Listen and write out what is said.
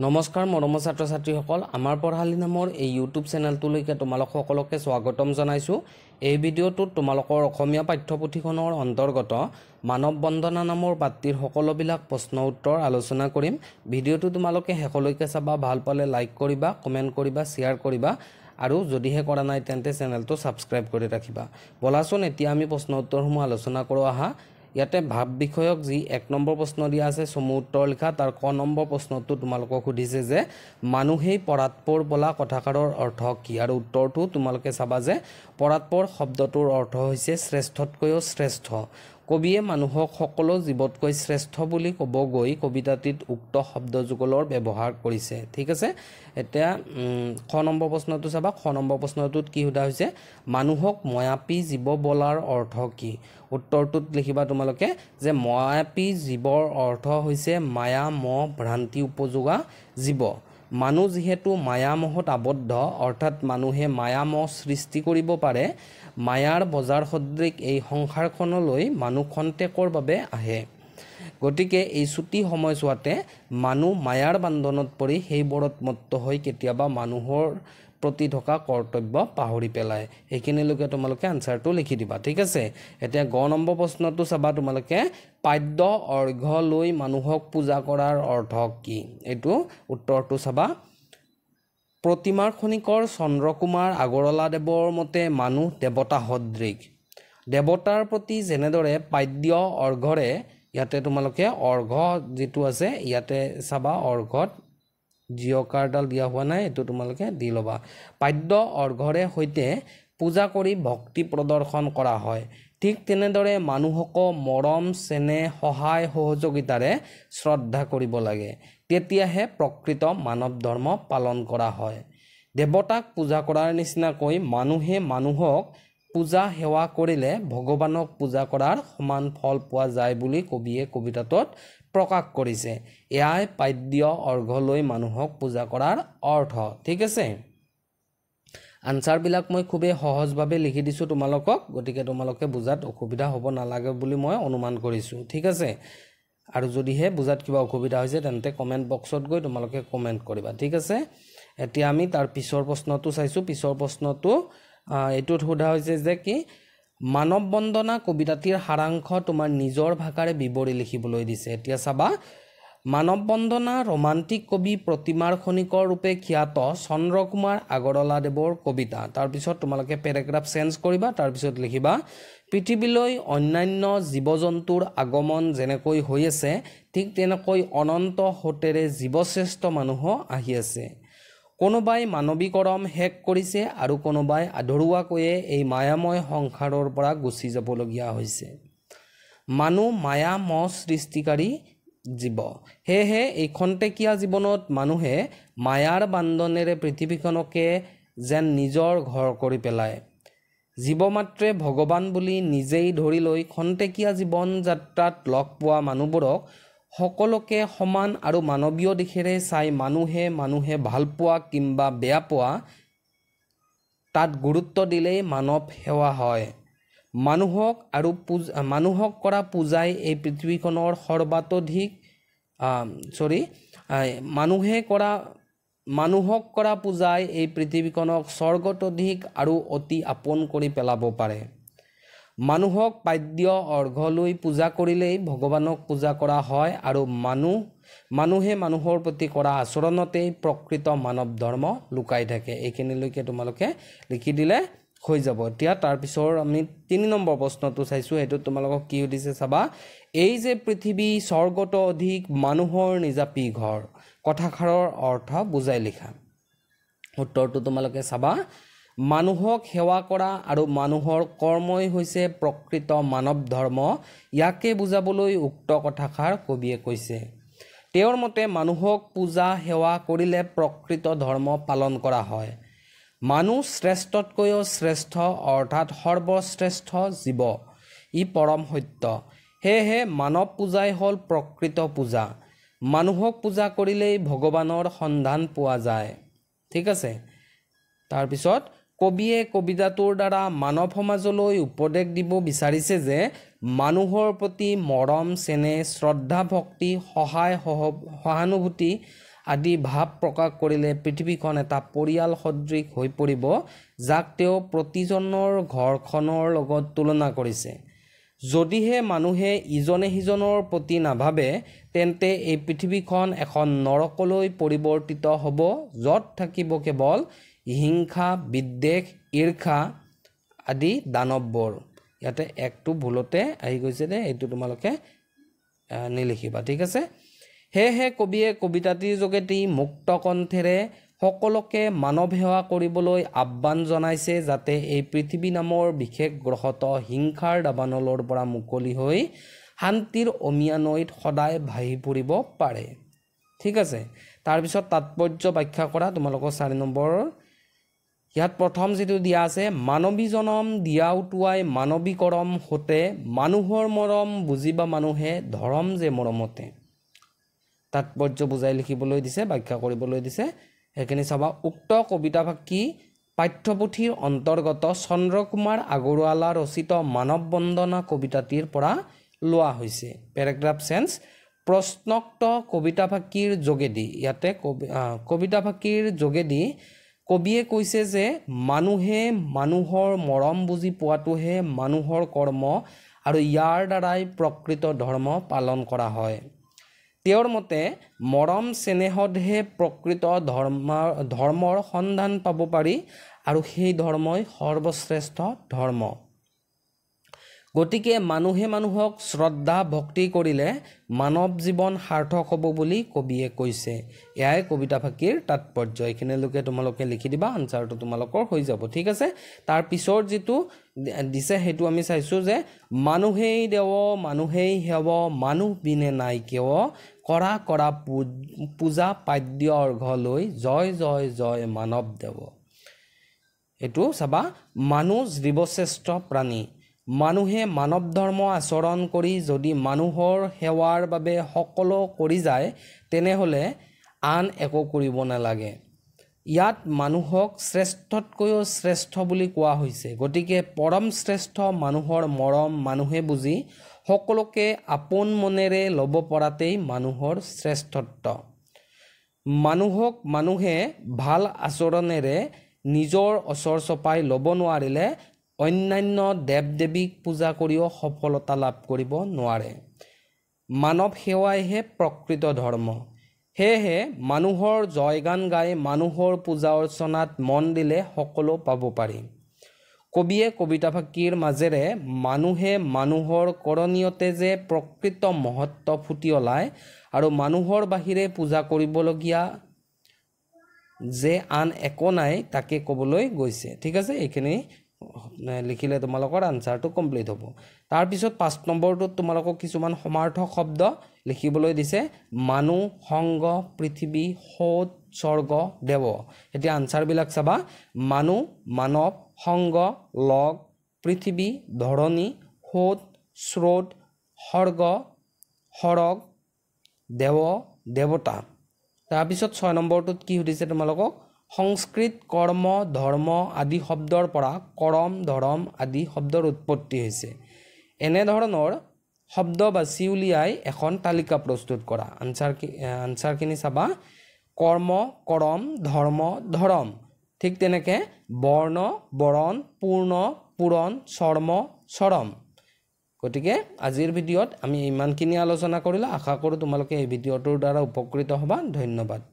নমস্কাৰ মৰমৰ ছাত্ৰ ছাত্ৰীসকল আমাৰ পঢ়ালি নামৰ এই ইউটিউব চেনেলটোলৈকে তোমালোক সকলোকে স্বাগতম জনাইছোঁ। এই ভিডিঅ'টোত তোমালোকৰ অসমীয়া পাঠ্যপুথিখনৰ অন্তৰ্গত মানৱ বন্দনা নামৰ পাঠটিৰ সকলোবিলাক প্ৰশ্ন উত্তৰ আলোচনা কৰিম। ভিডিঅ'টো তোমালোকে শেষলৈকে চাবা, ভাল পালে লাইক কৰিবা, কমেণ্ট কৰিবা, শ্বেয়াৰ কৰিবা আৰু যদিহে কৰা নাই তেন্তে চেনেলটো ছাবস্ক্ৰাইব কৰি ৰাখিবা। বলাচোন এতিয়া আমি প্ৰশ্ন উত্তৰসমূহ আলোচনা কৰোঁ আহা। ইয়াতে ভাব বিষয়ক যি 1 নম্বৰ প্ৰশ্ন দিয়া আছে চমু উত্তৰ লিখা, তাৰ ক নম্বৰ প্ৰশ্নটো তোমালোকক সুধিছে যে মানুহেই পৰাৎপৰ বোলা কথাষাৰৰ অৰ্থ কি, আৰু উত্তৰটো তোমালোকে চাবা যে পৰাৎপৰ শব্দটোৰ অৰ্থ হৈছে শ্ৰেষ্ঠতকৈও শ্ৰেষ্ঠ। কবিয়ে মানুহক সকলো জীৱতকৈ শ্ৰেষ্ঠ বুলি ক'ব গৈ কবিতাটিত উক্ত শব্দযুগলৰ ব্যৱহাৰ কৰিছে। ঠিক আছে, এতিয়া খ নম্বৰ প্ৰশ্নটো চাবা। খ নম্বৰ প্ৰশ্নটোত কি সোধা হৈছে, মানুহক ময়াপী জীৱ বোলাৰ অৰ্থ কি। উত্তৰটোত লিখিবা তোমালোকে যে ময়াপী জীৱৰ অৰ্থ হৈছে মায়া মোহ ভ্ৰান্তি উপযোগা জীৱ। মানুহ যিহেতু মায়ামোহত আবদ্ধ, অৰ্থাৎ মানুহে মায়ামোহ সৃষ্টি কৰিব পাৰে, মায়াৰ বজাৰ সদৃশ এই সংসাৰখনলৈ মানুহ খন্তেকৰ বাবে আহে। গতিকে এই ছুটি সময়ছোৱাতে মানুহ মায়াৰ বান্ধনত পৰি সেইবোৰত মত্ত হৈ কেতিয়াবা মানুহৰ প্ৰতি থকা কৰ্তব্য পাহৰি পেলায়। এইখিনিলৈকে তোমালোকে আনচাৰটো লিখি দিবা। ঠিক আছে, এতিয়া গ নম্বৰ প্ৰশ্নটো চাবা তোমালোকে, পাদ্য অৰ্ঘ্য লৈ মানুহক পূজা কৰাৰ অৰ্থ কি। এইটো উত্তৰটো চাবা। প্ৰতিমাৰ খনিকৰ চন্দ্ৰকুমাৰ আগৰৱালাদেৱৰ মতে মানুহ দেৱতা সদৃশ। দেৱতাৰ প্ৰতি যেনেদৰে পাদ্য অৰ্ঘ্যৰে, ইয়াতে তোমালোকে অৰ্ঘ্য যিটো আছে ইয়াতে চাবা, অৰ্ঘ্যত জিঅ'কাৰডাল দিয়া হোৱা নাই, এইটো তোমালোকে দি ল'বা। পাদ্য অৰ্ঘ্যৰে সৈতে পূজা কৰি ভক্তি প্ৰদৰ্শন কৰা হয়। ঠিক তেনেদৰে মানুহকো মৰম চেনেহ সহায় সহযোগিতাৰে শ্ৰদ্ধা কৰিব লাগে, তেতিয়াহে প্ৰকৃত মানৱ ধৰ্ম পালন কৰা হয়। দেৱতাক পূজা কৰাৰ নিচিনাকৈ মানুহে মানুহক পূজা সেৱা কৰিলে ভগৱানক পূজা কৰাৰ সমান ফল পোৱা যায় বুলি কবিয়ে কবিতাটোত প্ৰকাশ কৰিছে। এয়াই পাদ্য অৰ্ঘ্য লৈ মানুহক পূজা কৰাৰ অৰ্থ। ঠিক আছে, আনচাৰবিলাক মই খুবেই সহজভাৱে লিখি দিছোঁ তোমালোকক, গতিকে তোমালোকে বুজাত অসুবিধা হ'ব নালাগে বুলি মই অনুমান কৰিছোঁ। ঠিক আছে, আৰু যদিহে বুজাত কিবা অসুবিধা হৈছে তেন্তে কমেণ্ট বক্সত গৈ তোমালোকে কমেণ্ট কৰিবা। ঠিক আছে, এতিয়া আমি তাৰ পিছৰ প্ৰশ্নটো চাইছোঁ। পিছৰ প্ৰশ্নটো এইটোত সোধা হৈছে যে কি, মানৱ বন্দনা কবিতাটিৰ সাৰাংশ তোমাৰ নিজৰ ভাষাৰে বিৱৰি লিখিবলৈ দিছে। এতিয়া চাবা, মানৱ বন্দনা ৰোমান্টিক কবি প্ৰতিমাৰ খনিকৰ ৰূপে খ্যাত চন্দ্ৰকুমাৰ আগৰৱালাদেৱৰ কবিতা। তাৰপিছত তোমালোকে পেৰেগ্ৰাফ চেঞ্জ কৰিবা, তাৰপিছত লিখিবা, পৃথিৱীলৈ অন্যান্য জীৱ জন্তুৰ আগমন যেনেকৈ হৈ আছে, ঠিক তেনেকৈ অনন্ত সোঁতেৰে জীৱশ্ৰেষ্ঠ মানুহো আহি আছে। কোনোবাই মানৱীকৰণ শেষ কৰিছে আৰু কোনোবাই আধৰুৱাকৈয়ে এই মায়াময় সংসাৰৰ পৰা গুচি যাবলগীয়া হৈছে। মানুহ মায়া মোহ সৃষ্টিকাৰী জীৱ, সেয়েহে এই খন্তেকীয়া জীৱনত মানুহে মায়াৰ বান্ধনেৰে পৃথিৱীখনকে যেন নিজৰ ঘৰ কৰি পেলায়। জীৱমাত্ৰে ভগৱান বুলি নিজেই ধৰি লৈ খন্তেকীয়া জীৱন যাত্ৰাত লগ পোৱা মানুহবোৰক সকলোকে সমান আৰু মানৱীয় দিশেৰে চাই মানুহে ভাল পোৱা কিংবা বেয়া পোৱা তাত গুৰুত্ব দিলেই মানৱ সেৱা হয়। মানুহক কৰা পূজাই এই পৃথিৱীখনৰ মানুহক কৰা পূজাই এই পৃথিৱীখনক স্বৰ্গতধিক আৰু অতি আপোন কৰি পেলাব পাৰে। মানুহক পাদ্য অৰ্ঘ্য লৈ পূজা কৰিলেই ভগৱানক পূজা কৰা হয়, আৰু মানুহে মানুহৰ প্ৰতি কৰা আচৰণতেই প্ৰকৃত মানৱ ধৰ্ম লুকাই থাকে। এইখিনিলৈকে তোমালোকে লিখি দিলে হৈ যাব। এতিয়া তাৰপিছৰ আমি 3 নম্বৰ প্ৰশ্নটো চাইছোঁ। সেইটোত তোমালোকক কি সুধিছে চাবা, এই যে পৃথিৱী স্বৰ্গত অধিক মানুহৰ নিজাপি ঘৰ, কথাষাৰৰ অৰ্থ বুজাই লিখা। উত্তৰটো তোমালোকে চাবা, মানুহক সেৱা কৰা আৰু মানুহৰ কৰ্মই হৈছে প্ৰকৃত মানৱ ধৰ্ম, ইয়াকে বুজাবলৈ উক্ত কথাষাৰ কবিয়ে কৈছে। তেওঁৰ মতে মানুহক পূজা সেৱা কৰিলে প্ৰকৃত ধৰ্ম পালন কৰা হয়। মানুহ শ্ৰেষ্ঠতকৈও শ্ৰেষ্ঠ, অৰ্থাৎ সৰ্বশ্ৰেষ্ঠ জীৱ, ই পৰম সত্য। সেয়েহে মানৱ পূজাই হ'ল প্ৰকৃত পূজা। মানুহক পূজা কৰিলেই ভগৱানৰ সন্ধান পোৱা যায়। ঠিক আছে, তাৰপিছত কবিয়ে কবিতাটোৰ দ্বাৰা মানৱ সমাজলৈ উপদেশ দিব বিচাৰিছে যে মানুহৰ প্ৰতি মৰম চেনেহ শ্ৰদ্ধা ভক্তি সহায় সহানুভূতি আদি ভাৱ প্ৰকাশ কৰিলে পৃথিৱীখন এটা পৰিয়াল সদৃশ হৈ পৰিব, যাক তেওঁ প্ৰতিজনৰ ঘৰখনৰ লগত তুলনা কৰিছে। যদিহে মানুহে ইজনে সিজনৰ প্ৰতি নাভাবে, তেন্তে এই পৃথিৱীখন এখন নৰকলৈ পৰিৱৰ্তিত হ'ব, য'ত থাকিব কেৱল হিংসা, বিদ্বেষ, ঈৰ্ষা আদি দানৱবোৰ। ইয়াতে একটো ভুলতে আহি গৈছে দে, এইটো তোমালোকে নিলিখিবা, ঠিক আছে। সেয়েহে কবিয়ে কবিতাটিৰ যোগেদি মুক্ত কণ্ঠেৰে সকলোকে মানৱ সেৱা কৰিবলৈ আহ্বান জনাইছে, যাতে এই পৃথিৱী নামৰ বিশেষ গ্ৰহত হিংসাৰ দাবানলৰ পৰা মুকলি হৈ শান্তিৰ অমিয়া নৈত সদায় ভাহি ফুৰিব পাৰে, ঠিক আছে। তাৰপিছত তাৎপৰ্য ব্যাখ্যা কৰা তোমালোকৰ 4 নম্বৰৰ। ইয়াত প্ৰথম যিটো দিয়া আছে, মানৱী জনম দিয়া উটুৱাই মানৱী কৰম হতে, মানুহৰ মৰম বুজিবা মানুহে ধৰম যে মৰমতে। তাৎপৰ্য বুজাই লিখিবলৈ দিছে, ব্যাখ্যা কৰিবলৈ দিছে, সেইখিনি চাবা। উক্ত কবিতাফাকি পাঠ্যপুথিৰ অন্তৰ্গত চন্দ্ৰকুমাৰ আগৰৱালা ৰচিত মানৱ বন্দনা কবিতাটিৰ পৰা লোৱা হৈছে। Paragraph change. প্ৰশ্নোক্ত কবিতাফাকিৰ যোগেদি, ইয়াতে কবিতাফাকিৰ যোগেদি কবিয়ে কৈছে যে মানুহে মানুহৰ মৰম বুজি পোৱাটোহে মানুহৰ কৰ্ম আৰু ইয়াৰ দ্বাৰাই প্ৰকৃত ধৰ্ম পালন কৰা হয়। তেওঁৰ মতে মৰম চেনেহতহে প্ৰকৃত ধৰ্মৰ সন্ধান পাব পাৰি আৰু সেই ধৰ্মই সৰ্বশ্ৰেষ্ঠ ধৰ্ম। গতিকে মানুহে মানুহক শ্ৰদ্ধা ভক্তি কৰিলে মানৱ জীৱন সাৰ্থক হ'ব বুলি কবিয়ে কৈছে। এয়াই কবিতাফাকিৰ তাৎপৰ্য। এইখিনিলৈকে তোমালোকে লিখি দিবা, আনচাৰটো তোমালোকৰ হৈ যাব, ঠিক আছে। তাৰ পিছৰ যিটো দিছে সেইটো আমি চাইছোঁ যে মানুহেই দেৱ মানুহেই সেৱ মানুহ বিনে নাই কেৱ, কৰা কৰা পূজা পাদ্য অৰ্ঘ লৈ জয় জয় জয় মানৱ দেৱ। এইটো চাবা, মানুহ জীৱশ্ৰেষ্ঠ প্ৰাণী। মানুহে মানৱ ধৰ্ম আচৰণ কৰি যদি মানুহৰ সেৱাৰ বাবে সকলো কৰি যায়, তেনেহ'লে আন একো কৰিব নালাগে। ইয়াত মানুহক শ্ৰেষ্ঠতকৈও শ্ৰেষ্ঠ বুলি কোৱা হৈছে। গতিকে পৰম শ্ৰেষ্ঠ মানুহৰ মৰম মানুহে বুজি সকলোকে আপোন মনেৰে ল'ব পৰাতেই মানুহৰ শ্ৰেষ্ঠত্ব। মানুহক মানুহে ভাল আচৰণেৰে নিজৰ ওচৰ চপাই ল'ব নোৱাৰিলে অন্যান্য দেৱ দেৱীক পূজা কৰিও সফলতা লাভ কৰিব নোৱাৰে। মানৱ সেৱাইহে প্ৰকৃত ধৰ্ম। সেয়েহে মানুহৰ জয়গান গাই মানুহৰ পূজা অৰ্চনাত মন দিলে সকলো পাব পাৰি। কবিয়ে কবিতাফাকিৰ মাজেৰে মানুহে মানুহৰ কৰণীয়তে যে প্ৰকৃত মহত্ব ফুটি ওলায় আৰু মানুহৰ বাহিৰে পূজা কৰিবলগীয়া যে আন একো নাই তাকে ক'বলৈ গৈছে, ঠিক আছে। এইখিনি লিখিলে তোমালোকৰ আনচাৰটো কমপ্লিট হ'ব। তাৰপিছত 5 নম্বৰটোত তোমালোকক কিছুমান সমাৰ্থক শব্দ লিখিবলৈ দিছে। মানুহ, সংগ, পৃথিৱী, সৌত, স্বৰ্গ, দেৱ। এতিয়া আনচাৰবিলাক চাবা। মানুহ, মানৱ, সংগ, লগ, পৃথিৱী, ধৰণী, সৌত, স্ৰোত, স্বৰ্গ, সৰগ, দেৱ, দেৱতা। তাৰপিছত 6 নম্বৰটোত কি সুধিছে তোমালোকক, সংস্কৃত কৰ্ম ধৰ্ম আদি শব্দৰ পৰা কৰম ধৰম আদি শব্দৰ উৎপত্তি হৈছে। এনেধৰণৰ শব্দ বাছি উলিয়াই এখন তালিকা প্ৰস্তুত কৰা। আনচাৰখিনি চাবা। কৰ্ম কৰম, ধৰ্ম ধৰম, ঠিক তেনেকৈ বৰ্ণ বৰণ, পূৰ্ণ পূৰণ, চৰ্ম চৰম। গতিকে আজিৰ ভিডিঅ'ত আমি ইমানখিনি আলোচনা কৰিলোঁ। আশা কৰোঁ তোমালোকে এই ভিডিঅ'টোৰ দ্বাৰা উপকৃত হ'বা। ধন্যবাদ।